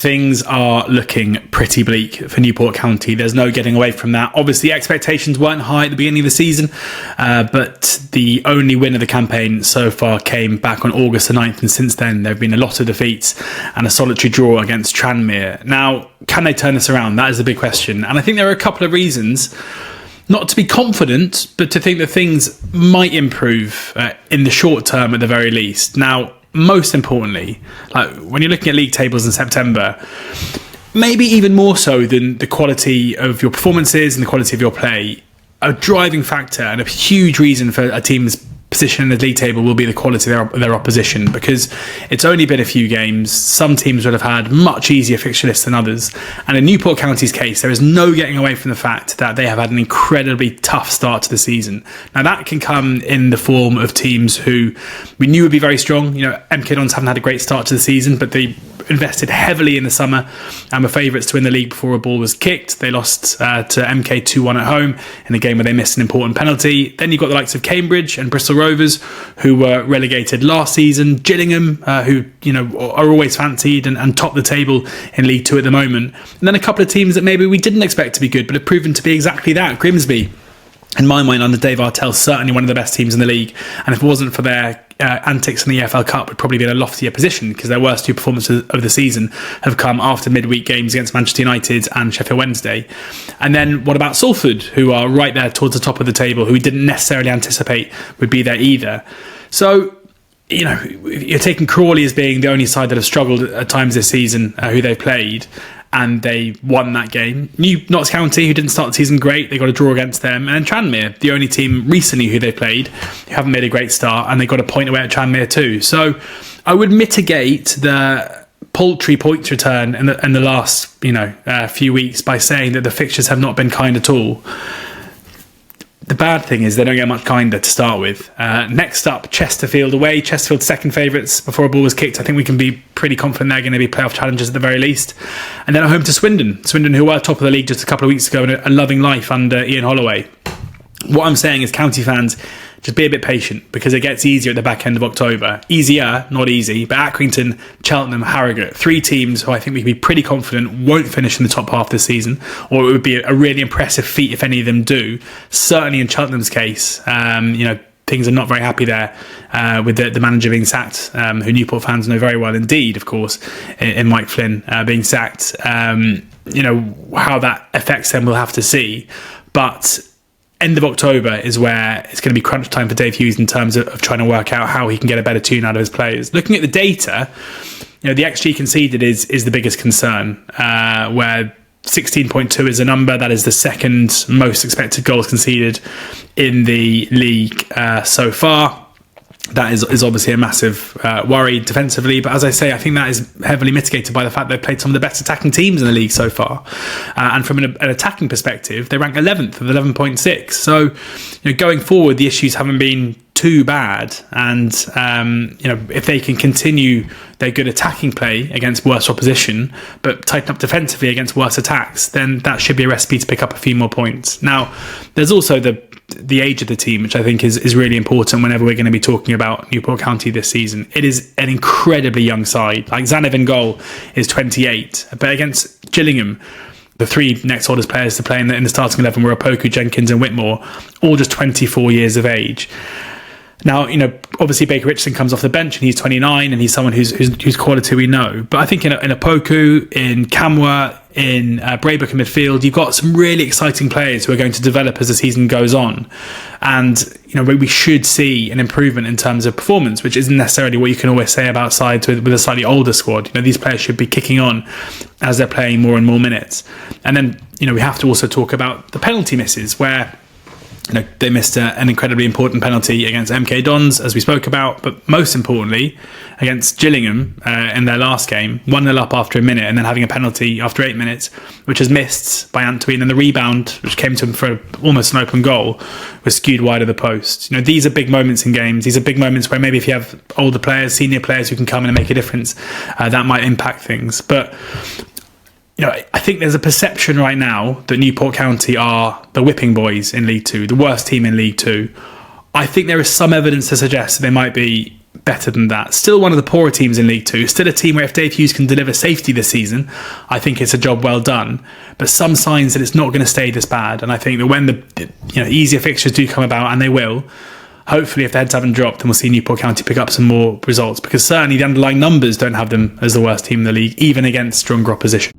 Things are looking pretty bleak for Newport County. There's no getting away from that. Obviously, expectations weren't high at the beginning of the season, but the only win of the campaign so far came back on August the 9th, and since then there have been a lot of defeats and a solitary draw against Tranmere. Now, can they turn this around? That is the big question. And I think there are a couple of reasons not to be confident, but to think that things might improve in the short term at the very least. Now, most importantly, like when you're looking at league tables in September, maybe even more so than the quality of your performances and the quality of your play, a driving factor and a huge reason for a team's position in the league table will be the quality of their opposition, because it's only been a few games. Some teams will have had much easier fixture lists than others, and in Newport County's case, there is no getting away from the fact that they have had an incredibly tough start to the season. Now, that can come in the form of teams who we knew would be very strong. You know, MK Dons haven't had a great start to the season, but they invested heavily in the summer and were favourites to win the league before a ball was kicked. They lost to MK 2-1 at home in a game where they missed an important penalty. Then you've got the likes of Cambridge and Bristol Rovers, who were relegated last season. Gillingham, who are always fancied and top the table in League Two at the moment. And then a couple of teams that maybe we didn't expect to be good, but have proven to be exactly that. Grimsby, in my mind, under Dave Artell, certainly one of the best teams in the league. And if it wasn't for their antics in the EFL Cup, would probably be in a loftier position, because their worst two performances of the season have come after midweek games against Manchester United and Sheffield Wednesday. And then what about Salford, who are right there towards the top of the table, who we didn't necessarily anticipate would be there either. So, you're taking Crawley as being the only side that have struggled at times this season, who they've played, and they won that game. Notts County, who didn't start the season great, they got a draw against them. And Tranmere, the only team recently who they played, who haven't made a great start, and they got a point away at Tranmere too. So I would mitigate the paltry points return in the last few weeks by saying that the fixtures have not been kind at all. The bad thing is they don't get much kinder to start with. Next up, Chesterfield away. Chesterfield second favourites before a ball was kicked. I think we can be pretty confident they're going to be playoff challengers at the very least. And then at home to Swindon. Swindon, who were top of the league just a couple of weeks ago and are loving life under Ian Holloway. What I'm saying is, county fans, just be a bit patient, because it gets easier at the back end of October. Easier, not easy, but Accrington, Cheltenham, Harrogate, three teams who I think we can be pretty confident won't finish in the top half this season, or it would be a really impressive feat if any of them do. Certainly in Cheltenham's case, things are not very happy there with the manager being sacked, who Newport fans know very well indeed, of course, in Mike Flynn being sacked. How that affects them, we'll have to see. But end of October is where it's going to be crunch time for Dave Hughes in terms of trying to work out how he can get a better tune out of his players. Looking at the data, the XG conceded is the biggest concern, where 16.2 is a number that is the second most expected goals conceded in the league so far. That is obviously a massive worry defensively, but as I say, I think that is heavily mitigated by the fact they've played some of the best attacking teams in the league so far, and from an attacking perspective, they rank 11th with 11.6. So, going forward, the issues haven't been too bad, and if they can continue their good attacking play against worse opposition, but tighten up defensively against worse attacks, then that should be a recipe to pick up a few more points. Now, there's also the age of the team, which I think is really important whenever we're going to be talking about Newport County this season. It is an incredibly young side. Like, Zanev in goal is 28, but against Gillingham, the three next oldest players to play in the starting 11 were Opoku, Jenkins and Whitmore, all just 24 years of age. Now, obviously Baker Richardson comes off the bench and he's 29 and he's someone whose quality we know. But I think in Opoku, in Kamwa, in Braybook in midfield, you've got some really exciting players who are going to develop as the season goes on. And, we should see an improvement in terms of performance, which isn't necessarily what you can always say about sides with a slightly older squad. These players should be kicking on as they're playing more and more minutes. And then, we have to also talk about the penalty misses, where they missed an incredibly important penalty against MK Dons, as we spoke about, but most importantly, against Gillingham in their last game, 1-0 up after a minute, and then having a penalty after 8 minutes, which was missed by Antwine, and the rebound, which came to him for almost an open goal, was skewed wide of the post. These are big moments in games. These are big moments where maybe if you have older players, senior players who can come in and make a difference, that might impact things. But I think there's a perception right now that Newport County are the whipping boys in League Two, the worst team in League Two. I think there is some evidence to suggest that they might be better than that. Still one of the poorer teams in League Two. Still a team where if Dave Hughes can deliver safety this season, I think it's a job well done. But some signs that it's not going to stay this bad. And I think that when the easier fixtures do come about, and they will, hopefully if the heads haven't dropped, then we'll see Newport County pick up some more results, because certainly the underlying numbers don't have them as the worst team in the league, even against stronger opposition.